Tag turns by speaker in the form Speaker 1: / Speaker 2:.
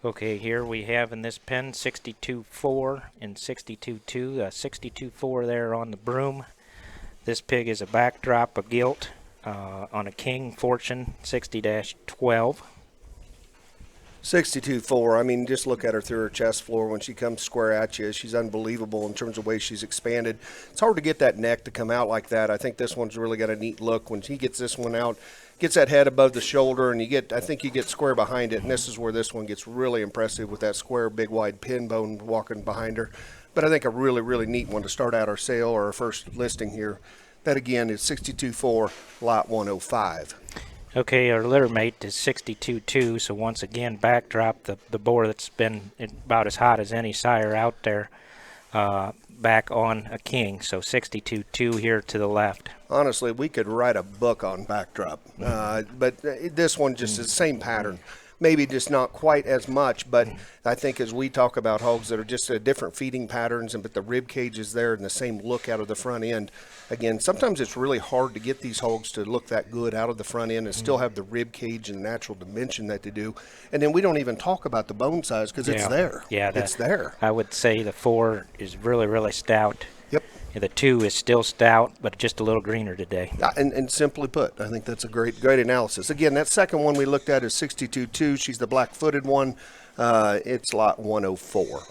Speaker 1: Okay, here we have in this pen 62.4 and 62.2. 62.4 there on the broom. This pig is a backdrop of gilt on a king fortune 60-12.
Speaker 2: 62.4. I mean, just look at her through her chest floor when she comes square at you. She's unbelievable in terms of the way she's expanded. It's hard to get that neck to come out like that. I think this one's really got a neat look. When he gets this one out, gets that head above the shoulder, and I think you get square behind it, and this is where this one gets really impressive with that square, big, wide pin bone walking behind her. But I think a really, really neat one to start out our sale or our first listing here. That, again, is 62.4, lot 105.
Speaker 1: Okay, our litter mate is 62.2, so once again, backdrop, the boar that's been about as hot as any sire out there, back on a king, so 62.2 here to the left.
Speaker 2: Honestly, we could write a book on backdrop, but this one just is the same pattern. Maybe just not quite as much, but I think as we talk about hogs that are just different feeding patterns, but the rib cage is there and the same look out of the front end. Again, sometimes it's really hard to get these hogs to look that good out of the front end and still have the rib cage and the natural dimension that they do. And then we don't even talk about the bone size because it's there.
Speaker 1: Yeah,
Speaker 2: it's there.
Speaker 1: I would say the 4 is really, really stout.
Speaker 2: Yep.
Speaker 1: And the 2 is still stout, but just a little greener today.
Speaker 2: And simply put, I think that's a great analysis. Again, that second one we looked at is 62.2. She's the black-footed one. It's lot 104.